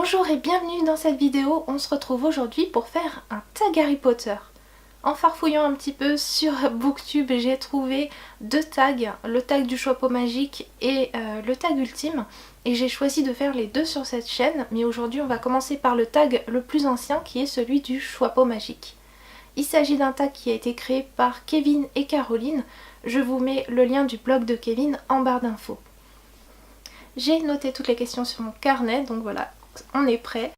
Bonjour et bienvenue dans cette vidéo. On se retrouve aujourd'hui pour faire un tag Harry Potter. En farfouillant un petit peu sur Booktube, j'ai trouvé deux tags, le tag du chapeau magique et le tag ultime. Et j'ai choisi de faire les deux sur cette chaîne, mais aujourd'hui on va commencer par le tag le plus ancien qui est celui du chapeau magique. Il s'agit d'un tag qui a été créé par Kevin et Caroline. Je vous mets le lien du blog de Kevin en barre d'infos. J'ai noté toutes les questions sur mon carnet, donc voilà, on est prêt.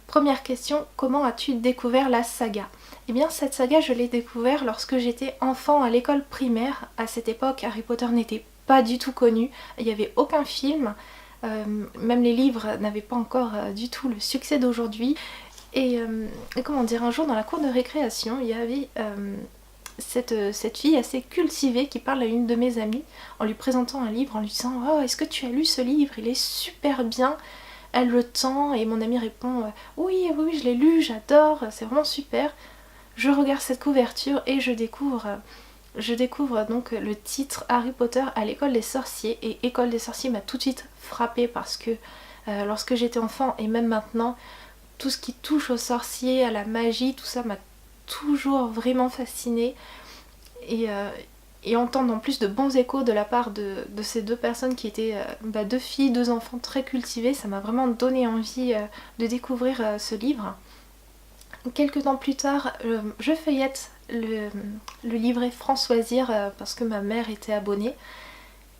Première question, comment as-tu découvert la saga? Eh bien cette saga je l'ai découvert lorsque j'étais enfant à l'école primaire. À cette époque Harry Potter n'était pas du tout connu, il n'y avait aucun film, même les livres n'avaient pas encore du tout le succès d'aujourd'hui. Et comment dire, un jour dans la cour de récréation il y avait cette fille assez cultivée qui parle à une de mes amies en lui présentant un livre, en lui disant « Oh, est-ce que tu as lu ce livre? Il est super bien !» Elle le tend et mon amie répond « Oui, je l'ai lu, j'adore, c'est vraiment super !» Je regarde cette couverture et je découvre donc le titre Harry Potter à l'école des sorciers. Et école des sorciers m'a tout de suite frappée parce que lorsque j'étais enfant et même maintenant, tout ce qui touche aux sorciers, à la magie, tout ça m'a toujours vraiment fascinée. Et entendre en plus de bons échos de la part de ces deux personnes qui étaient deux filles, deux enfants très cultivés, ça m'a vraiment donné envie de découvrir ce livre. Quelques temps plus tard, je feuillette le livret Françoisir parce que ma mère était abonnée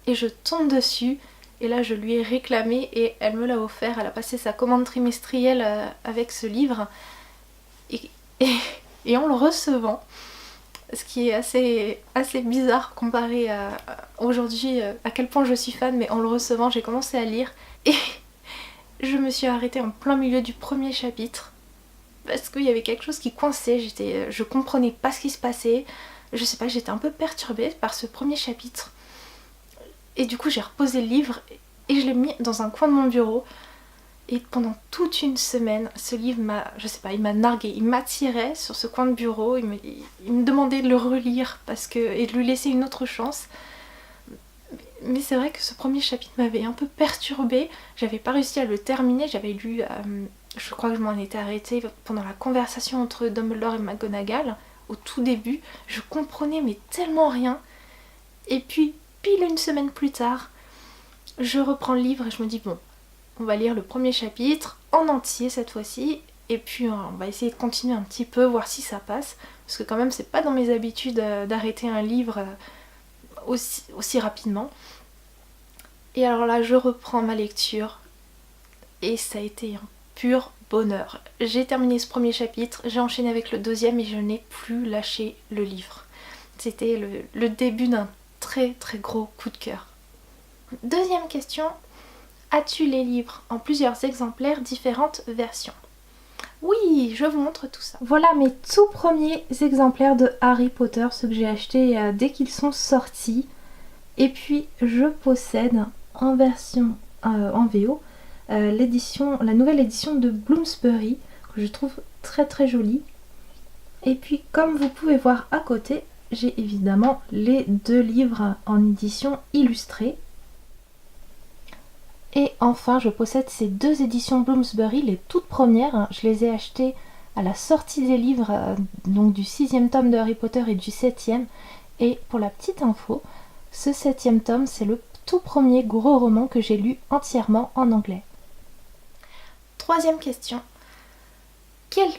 et je tombe dessus et là je lui ai réclamé et elle me l'a offert. Elle a passé sa commande trimestrielle avec ce livre et en le recevant, ce qui est assez bizarre comparé à aujourd'hui à quel point je suis fan, mais en le recevant j'ai commencé à lire et je me suis arrêtée en plein milieu du premier chapitre parce qu'il y avait quelque chose qui coinçait, je comprenais pas ce qui se passait, je sais pas, j'étais un peu perturbée par ce premier chapitre et du coup j'ai reposé le livre et je l'ai mis dans un coin de mon bureau. Et pendant toute une semaine, ce livre m'a, je sais pas, il m'a nargué, il m'attirait sur ce coin de bureau, il me demandait de le relire et de lui laisser une autre chance. Mais c'est vrai que ce premier chapitre m'avait un peu perturbée, j'avais pas réussi à le terminer, j'avais lu, je crois que je m'en étais arrêtée pendant la conversation entre Dumbledore et McGonagall, au tout début, je comprenais mais tellement rien. Et puis, pile une semaine plus tard, je reprends le livre et je me dis bon, on va lire le premier chapitre en entier cette fois-ci et puis on va essayer de continuer un petit peu, voir si ça passe parce que quand même c'est pas dans mes habitudes d'arrêter un livre aussi rapidement. Et alors là je reprends ma lecture et ça a été un pur bonheur. J'ai terminé ce premier chapitre, j'ai enchaîné avec le deuxième et je n'ai plus lâché le livre. C'était le début d'un très très gros coup de cœur. Deuxième question. As-tu les livres en plusieurs exemplaires, différentes versions? Oui, je vous montre tout ça. Voilà mes tout premiers exemplaires de Harry Potter, ceux que j'ai achetés dès qu'ils sont sortis. Et puis je possède en version en VO la nouvelle édition de Bloomsbury, que je trouve très très jolie. Et puis comme vous pouvez voir à côté, j'ai évidemment les deux livres en édition illustrée. Et enfin je possède ces deux éditions Bloomsbury, les toutes premières, je les ai achetées à la sortie des livres donc du 6e tome de Harry Potter et du 7e. Et pour la petite info, ce 7e tome c'est le tout premier gros roman que j'ai lu entièrement en anglais. Troisième question, quel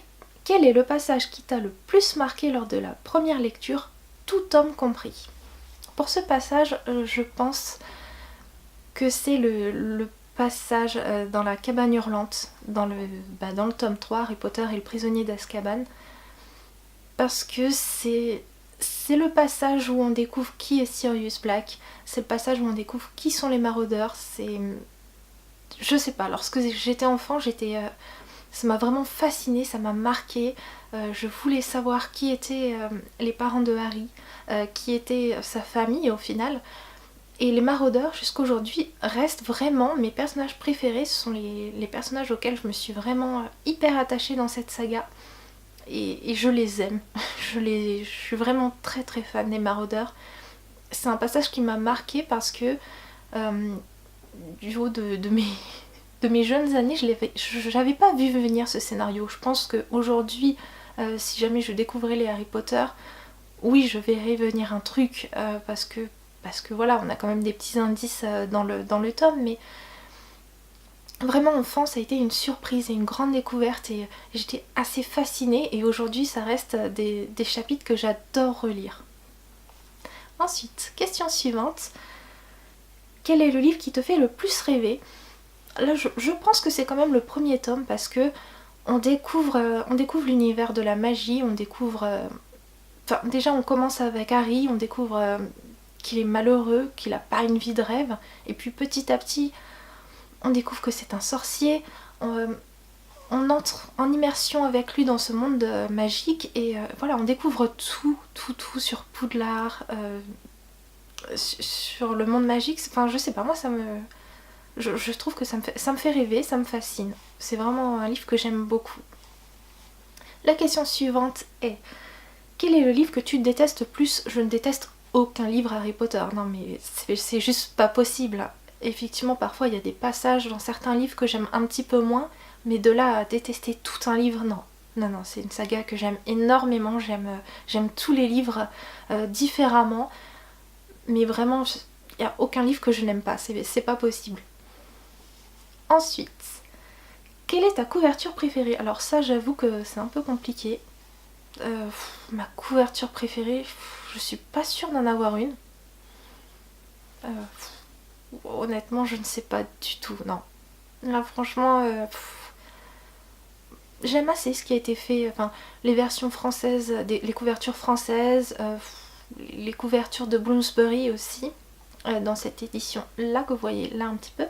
est le passage qui t'a le plus marqué lors de la première lecture, tout tome compris? Pour ce passage, je pense que c'est le passage dans la cabane hurlante, dans le tome 3, Harry Potter et le prisonnier d'Azkaban, parce que c'est le passage où on découvre qui est Sirius Black, c'est le passage où on découvre qui sont les maraudeurs, je sais pas, lorsque j'étais enfant, ça m'a vraiment fascinée, ça m'a marquée, je voulais savoir qui étaient les parents de Harry, qui était sa famille au final. Et les maraudeurs jusqu'aujourd'hui restent vraiment mes personnages préférés, ce sont les personnages auxquels je me suis vraiment hyper attachée dans cette saga. Et je les aime, je suis vraiment très très fan des maraudeurs. C'est un passage qui m'a marquée parce que du haut de mes jeunes années, j'avais pas vu venir ce scénario. Je pense qu'aujourd'hui, si jamais je découvrais les Harry Potter, oui, je verrais venir un truc, parce que voilà, on a quand même des petits indices dans le tome, mais vraiment enfant, ça a été une surprise et une grande découverte, et j'étais assez fascinée, et aujourd'hui ça reste des chapitres que j'adore relire. Ensuite, question suivante. Quel est le livre qui te fait le plus rêver ? Là, je pense que c'est quand même le premier tome, parce que on découvre l'univers de la magie, on découvre... Enfin, déjà on commence avec Harry, on découvre qu'il est malheureux, qu'il n'a pas une vie de rêve, et puis petit à petit, on découvre que c'est un sorcier, on entre en immersion avec lui dans ce monde magique, et voilà, on découvre tout sur Poudlard, sur le monde magique. Enfin, je sais pas, moi je trouve que ça me fait rêver, ça me fascine. C'est vraiment un livre que j'aime beaucoup. La question suivante est: quel est le livre que tu détestes le plus ? Je ne déteste aucun livre Harry Potter. Non mais c'est juste pas possible. Effectivement, parfois il y a des passages dans certains livres que j'aime un petit peu moins, mais de là à détester tout un livre, non. Non, c'est une saga que j'aime énormément, j'aime tous les livres différemment, mais vraiment, il n'y a aucun livre que je n'aime pas, c'est pas possible. Ensuite, quelle est ta couverture préférée ? Alors ça, j'avoue que c'est un peu compliqué. Ma couverture préférée, je suis pas sûre d'en avoir une. Honnêtement, je ne sais pas du tout, non. Là, franchement, j'aime assez ce qui a été fait, enfin, les versions françaises, les couvertures françaises, les couvertures de Bloomsbury aussi, dans cette édition-là que vous voyez là un petit peu.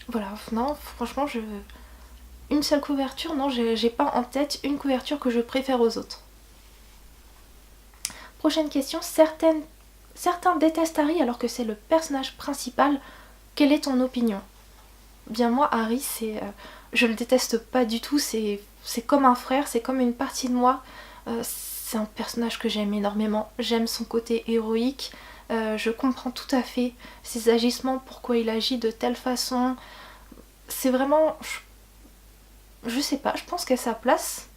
Voilà, non, franchement, une seule couverture, non, j'ai pas en tête une couverture que je préfère aux autres. Prochaine question, certains détestent Harry alors que c'est le personnage principal. Quelle est ton opinion ? Bien moi, Harry, je le déteste pas du tout, c'est comme un frère, c'est comme une partie de moi. C'est un personnage que j'aime énormément, j'aime son côté héroïque, je comprends tout à fait ses agissements, pourquoi il agit de telle façon. C'est vraiment... Je sais pas, je pense qu'à sa place,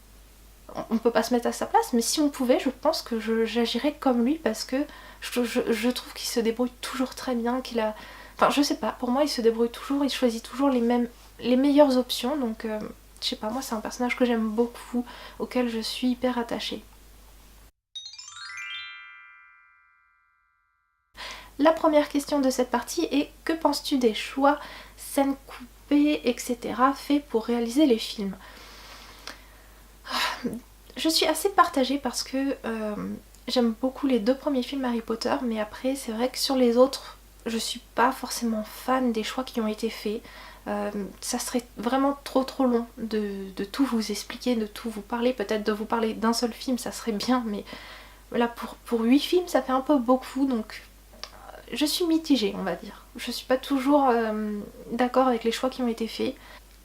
on peut pas se mettre à sa place, mais si on pouvait, je pense que j'agirais comme lui, parce que je trouve qu'il se débrouille toujours très bien, qu'il a... Enfin, je sais pas, pour moi il se débrouille toujours, il choisit toujours les meilleures options, donc je sais pas, moi c'est un personnage que j'aime beaucoup, auquel je suis hyper attachée. La première question de cette partie est: que penses-tu des choix, scènes coupées, etc. faits pour réaliser les films ? Je suis assez partagée parce que j'aime beaucoup les 2 premiers films Harry Potter, mais après c'est vrai que sur les autres, je suis pas forcément fan des choix qui ont été faits. Ça serait vraiment trop long de tout vous expliquer, de tout vous parler. Peut-être de vous parler d'un seul film, ça serait bien, mais là pour 8 films, ça fait un peu beaucoup, donc je suis mitigée, on va dire. Je suis pas toujours d'accord avec les choix qui ont été faits.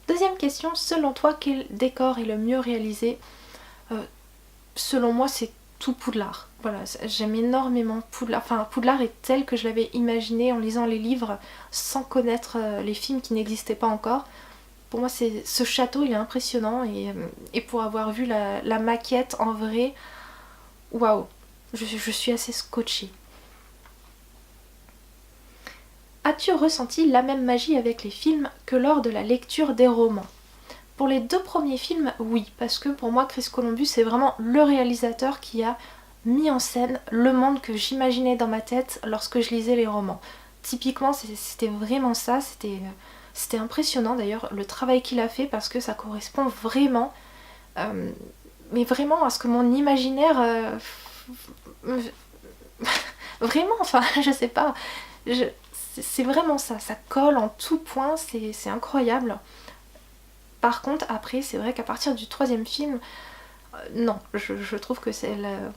Deuxième question, selon toi, quel décor est le mieux réalisé ? Selon moi, c'est tout Poudlard. Voilà, j'aime énormément Poudlard. Enfin, Poudlard est tel que je l'avais imaginé en lisant les livres, sans connaître les films qui n'existaient pas encore. Pour moi, ce château, il est impressionnant, et pour avoir vu la maquette en vrai, waouh, je suis assez scotchée. As-tu ressenti la même magie avec les films que lors de la lecture des romans ? Pour les 2 premiers films, oui, parce que pour moi, Chris Columbus, c'est vraiment le réalisateur qui a mis en scène le monde que j'imaginais dans ma tête lorsque je lisais les romans. Typiquement, c'était vraiment ça, c'était impressionnant d'ailleurs le travail qu'il a fait, parce que ça correspond vraiment, mais vraiment à ce que mon imaginaire... vraiment, enfin, je sais pas... C'est vraiment ça colle en tout point, c'est incroyable. Par contre, après, c'est vrai qu'à partir du 3e film, non, je trouve que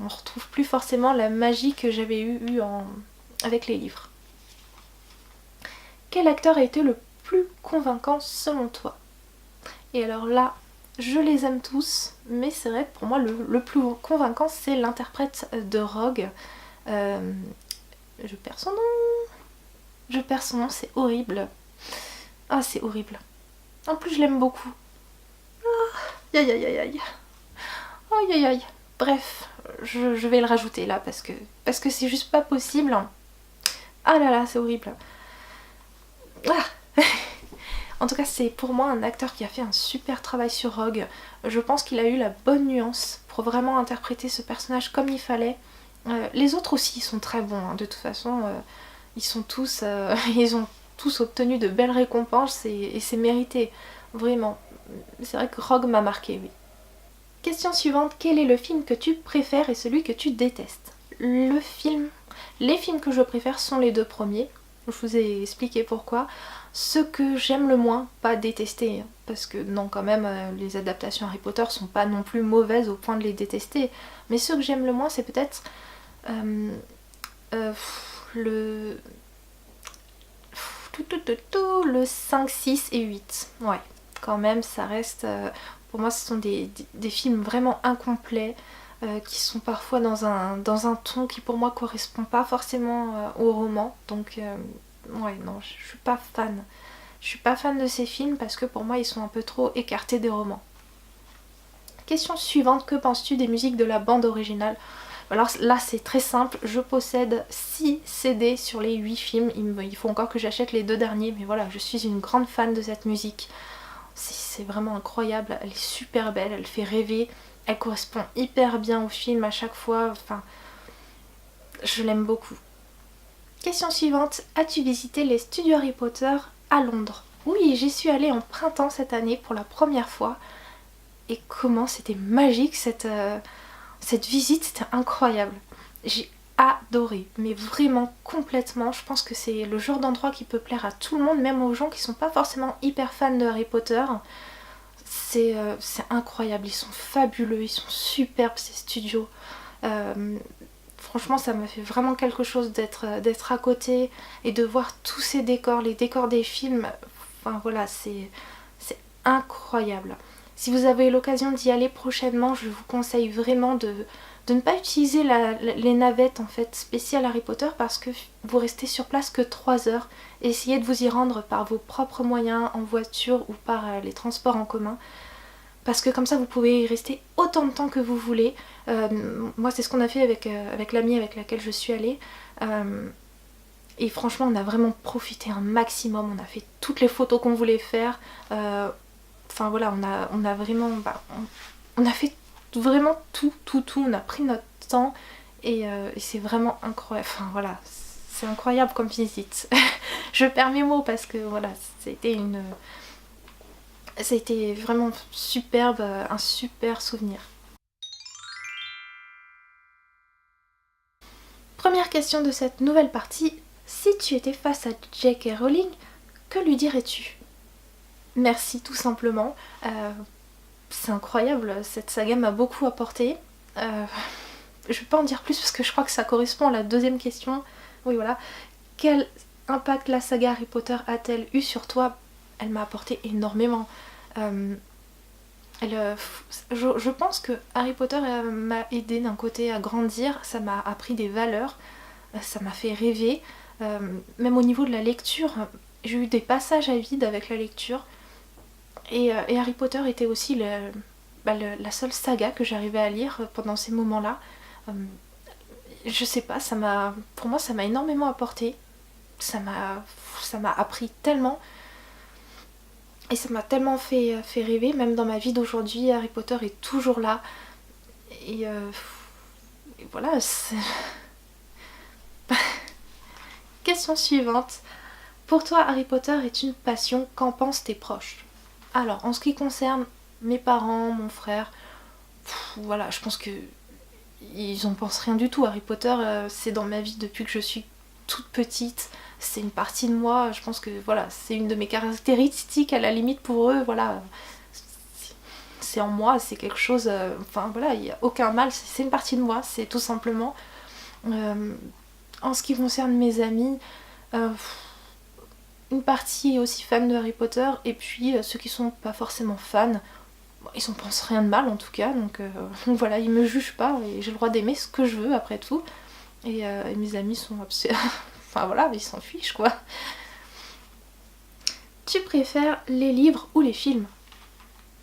on retrouve plus forcément la magie que j'avais eue avec les livres. Quel acteur a été le plus convaincant selon toi ? Et alors là, je les aime tous, mais c'est vrai que pour moi, le plus convaincant, c'est l'interprète de Rogue. Je perds son nom... Je perds son nom, c'est horrible. Ah, c'est horrible. En plus, je l'aime beaucoup. Ah, aïe aïe aïe aïe. Aïe aïe aïe. Bref, je vais le rajouter là parce que c'est juste pas possible. Ah là là, c'est horrible. Ah. En tout cas, c'est pour moi un acteur qui a fait un super travail sur Rogue. Je pense qu'il a eu la bonne nuance pour vraiment interpréter ce personnage comme il fallait. Les autres aussi sont très bons, hein. De toute façon, ils ont tous obtenu de belles récompenses et c'est mérité, vraiment. C'est vrai que Rogue m'a marqué, oui. Question suivante, quel est le film que tu préfères et celui que tu détestes? Les films que je préfère sont les deux premiers. Je vous ai expliqué pourquoi. Ceux que j'aime le moins, pas détester, hein, parce que non, quand même, les adaptations Harry Potter sont pas non plus mauvaises au point de les détester. Mais ceux que j'aime le moins, c'est peut-être le 5, 6 et 8. Ouais, quand même, ça reste... pour moi, ce sont des films vraiment incomplets, qui sont parfois dans un ton qui pour moi correspond pas forcément au roman. Donc, ouais, non, je suis pas fan. Je suis pas fan de ces films parce que pour moi, ils sont un peu trop écartés des romans. Question suivante, que penses-tu des musiques de la bande originale? Alors là c'est très simple, je possède 6 CD sur les 8 films, il faut encore que j'achète les 2 derniers, mais voilà, je suis une grande fan de cette musique. C'est vraiment incroyable, elle est super belle, elle fait rêver, elle correspond hyper bien au film à chaque fois, enfin, je l'aime beaucoup. Question suivante, as-tu visité les studios Harry Potter à Londres? Oui, j'y suis allée en printemps cette année pour la première fois, et comment c'était magique cette visite, c'était incroyable. J'ai adoré, mais vraiment complètement. Je pense que c'est le genre d'endroit qui peut plaire à tout le monde, même aux gens qui sont pas forcément hyper fans de Harry Potter. C'est incroyable, ils sont fabuleux, ils sont superbes ces studios. Franchement, ça me fait vraiment quelque chose d'être à côté et de voir tous ces décors, les décors des films. Enfin voilà, c'est incroyable. Si vous avez l'occasion d'y aller prochainement, je vous conseille vraiment de ne pas utiliser les navettes en fait spéciales Harry Potter parce que vous restez sur place que 3 heures. Essayez de vous y rendre par vos propres moyens, en voiture ou par les transports en commun. Parce que comme ça vous pouvez y rester autant de temps que vous voulez. Moi c'est ce qu'on a fait avec l'amie avec laquelle je suis allée. Et franchement on a vraiment profité un maximum, on a fait toutes les photos qu'on voulait faire. Enfin voilà, on a vraiment... on a fait vraiment tout, on a pris notre temps et c'est vraiment incroyable. Enfin voilà, c'est incroyable comme visite. Je perds mes mots parce que voilà, c'était vraiment superbe, un super souvenir. Première question de cette nouvelle partie, si tu étais face à J.K. Rowling, que lui dirais-tu? Merci tout simplement. C'est incroyable, cette saga m'a beaucoup apporté. Je vais pas en dire plus parce que je crois que ça correspond à la deuxième question. Oui voilà. Quel impact la saga Harry Potter a-t-elle eu sur toi? Elle m'a apporté énormément. Je pense que Harry Potter m'a aidé d'un côté à grandir, ça m'a appris des valeurs, ça m'a fait rêver. Même au niveau de la lecture, j'ai eu des passages à vide avec la lecture. Et Harry Potter était aussi la seule saga que j'arrivais à lire pendant ces moments-là. Je sais pas, pour moi ça m'a énormément apporté. Ça m'a appris tellement. Et ça m'a tellement fait rêver, même dans ma vie d'aujourd'hui, Harry Potter est toujours là. Et voilà, Question suivante. Pour toi, Harry Potter est une passion, qu'en pensent tes proches? Alors, en ce qui concerne mes parents, mon frère, voilà, je pense que ils en pensent rien du tout. Harry Potter, c'est dans ma vie depuis que je suis toute petite. C'est une partie de moi. Je pense que voilà, c'est une de mes caractéristiques à la limite pour eux. Voilà, c'est en moi, c'est quelque chose. Enfin voilà, il n'y a aucun mal. C'est une partie de moi. C'est tout simplement. En ce qui concerne mes amis. Une partie est aussi fan de Harry Potter et puis ceux qui sont pas forcément fans, ils en pensent rien de mal en tout cas, donc voilà, ils me jugent pas et j'ai le droit d'aimer ce que je veux après tout. Et mes amis sont Enfin voilà, ils s'en fichent quoi. Tu préfères les livres ou les films?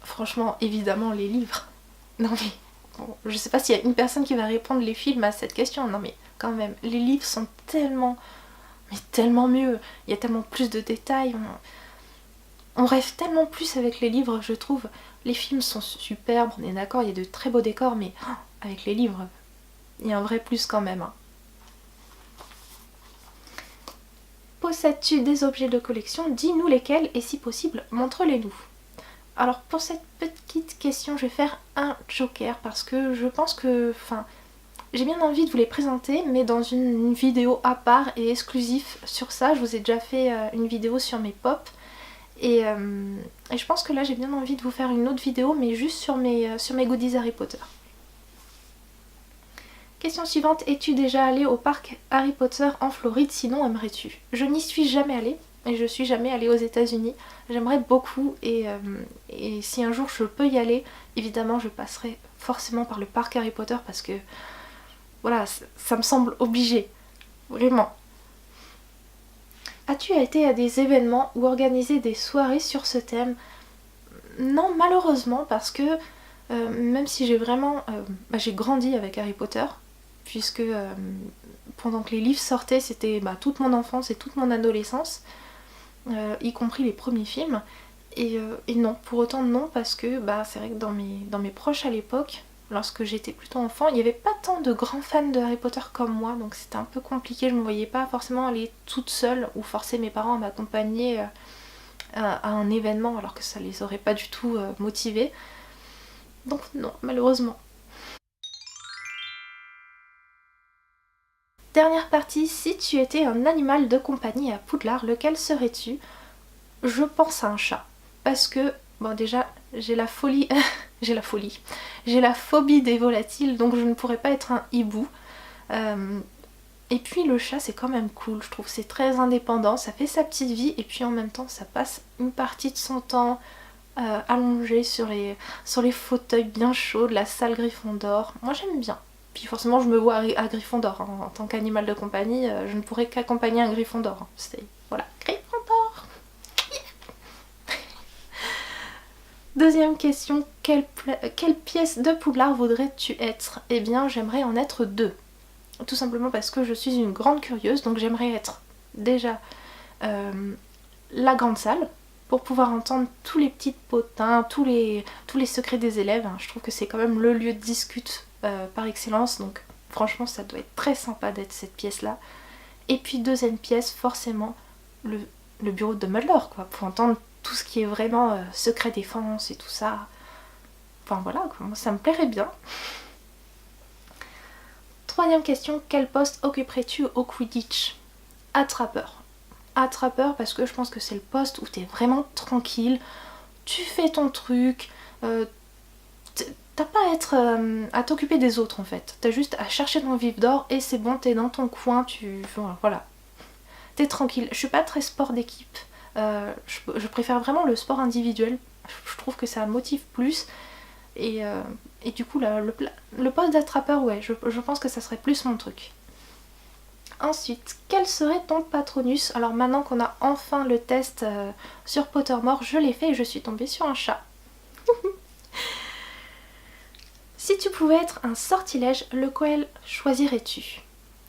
Franchement, évidemment les livres. Non mais, bon, je sais pas s'il y a une personne qui va répondre les films à cette question, non mais quand même, les livres sont tellement, mais tellement mieux, il y a tellement plus de détails, on rêve tellement plus avec les livres je trouve. Les films sont superbes, on est d'accord, il y a de très beaux décors, mais avec les livres, il y a un vrai plus quand même. Possèdes-tu des objets de collection? Dis-nous lesquels et si possible, montre-les-nous. Alors pour cette petite question, je vais faire un joker parce que je pense que... Enfin, j'ai bien envie de vous les présenter, mais dans une vidéo à part et exclusif sur ça. Je vous ai déjà fait une vidéo sur mes pop. Et je pense que là j'ai bien envie de vous faire une autre vidéo, mais juste sur mes goodies Harry Potter. Question suivante, es-tu déjà allée au parc Harry Potter en Floride? Sinon, aimerais-tu? Je n'y suis jamais allée et je suis jamais allée aux États-Unis. J'aimerais beaucoup et si un jour je peux y aller, évidemment je passerai forcément par le parc Harry Potter parce que voilà, ça me semble obligé, vraiment. As-tu été à des événements ou organisé des soirées sur ce thème? Non, malheureusement, parce que même si j'ai vraiment... j'ai grandi avec Harry Potter, puisque pendant que les livres sortaient, c'était toute mon enfance et toute mon adolescence, y compris les premiers films. Et non, pour autant non, parce que c'est vrai que dans mes proches à l'époque, lorsque j'étais plutôt enfant, il n'y avait pas tant de grands fans de Harry Potter comme moi, donc c'était un peu compliqué, je ne me voyais pas forcément aller toute seule ou forcer mes parents à m'accompagner à un événement alors que ça les aurait pas du tout motivés. Donc non, malheureusement. Dernière partie, si tu étais un animal de compagnie à Poudlard, lequel serais-tu? Je pense à un chat. Parce que, bon déjà, j'ai la phobie des volatiles, donc je ne pourrais pas être un hibou. Et puis le chat c'est quand même cool, je trouve, c'est très indépendant, ça fait sa petite vie et puis en même temps ça passe une partie de son temps allongé sur les fauteuils bien chauds de la salle Gryffondor. Moi j'aime bien. Puis forcément je me vois à Gryffondor, hein. En tant qu'animal de compagnie, je ne pourrais qu'accompagner un Gryffondor. Hein. C'est... Voilà, Gryffondor. Deuxième question, quelle pièce de Poudlard voudrais-tu être? Eh bien j'aimerais en être deux. Tout simplement parce que je suis une grande curieuse, donc j'aimerais être déjà la grande salle, pour pouvoir entendre tous les petits potins, tous les secrets des élèves. Je trouve que c'est quand même le lieu de discute par excellence, donc franchement ça doit être très sympa d'être cette pièce-là. Et puis deuxième pièce, forcément, le bureau de Dumbledore, quoi, pour entendre tout ce qui est vraiment secret défense et tout ça. Enfin voilà, quoi, ça me plairait bien. Troisième question, quel poste occuperais-tu au Quidditch? Attrapeur. Attrapeur parce que je pense que c'est le poste où t'es vraiment tranquille, tu fais ton truc, t'as pas à t'occuper des autres en fait. T'as juste à chercher ton vif d'or et c'est bon, t'es dans ton coin, voilà. T'es tranquille. Je suis pas très sport d'équipe, je préfère vraiment le sport individuel, je trouve que ça motive plus. Et du coup le poste d'attrapeur, ouais, je pense que ça serait plus mon truc. Ensuite, quel serait ton patronus? Alors maintenant qu'on a enfin le test sur Pottermore, je l'ai fait et je suis tombée sur un chat. Si tu pouvais être un sortilège, lequel choisirais-tu?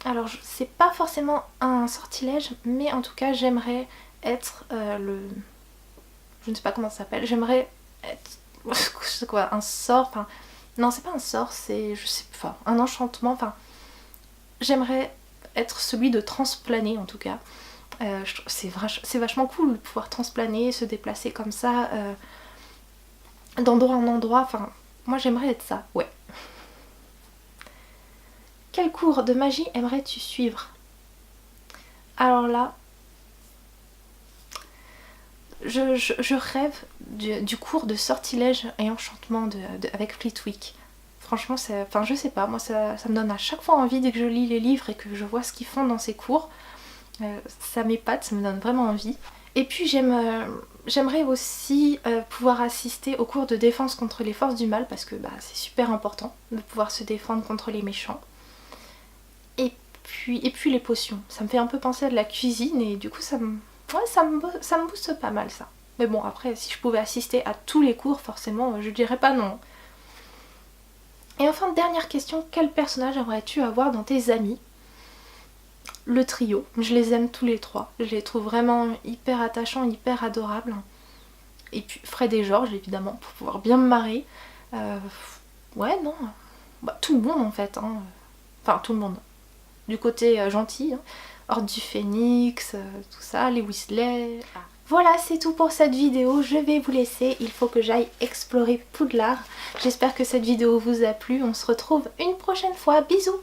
Alors c'est pas forcément un sortilège, mais en tout cas j'aimerais être je ne sais pas comment ça s'appelle, j'aimerais être... c'est quoi, un sort, enfin... Non, c'est pas un sort, c'est... je sais pas, un enchantement, enfin... J'aimerais être celui de transplaner en tout cas. C'est vachement cool de pouvoir transplaner, se déplacer comme ça, d'endroit en endroit, enfin... Moi j'aimerais être ça, ouais. Quel cours de magie aimerais-tu suivre? Alors là... Je rêve du cours de sortilège et enchantement avec Flitwick. Franchement, enfin je sais pas, moi ça me donne à chaque fois envie dès que je lis les livres et que je vois ce qu'ils font dans ces cours. Ça m'épate, ça me donne vraiment envie. Et puis j'aimerais aussi pouvoir assister aux cours de défense contre les forces du mal parce que c'est super important de pouvoir se défendre contre les méchants. Et puis les potions. Ça me fait un peu penser à de la cuisine et du coup ça me booste pas mal ça. Mais bon, après, si je pouvais assister à tous les cours, forcément, je dirais pas non. Et enfin, dernière question, quel personnage aimerais-tu avoir dans tes amis? Le trio, je les aime tous les trois. Je les trouve vraiment hyper attachants, hyper adorables. Et puis Fred et George, évidemment, pour pouvoir bien me marrer. Ouais, non. Bah, tout le monde en fait. Hein. Enfin, tout le monde. Du côté gentil. Hein. Horde du Phénix, tout ça, les Weasley. Ah. Voilà, c'est tout pour cette vidéo. Je vais vous laisser. Il faut que j'aille explorer Poudlard. J'espère que cette vidéo vous a plu. On se retrouve une prochaine fois. Bisous!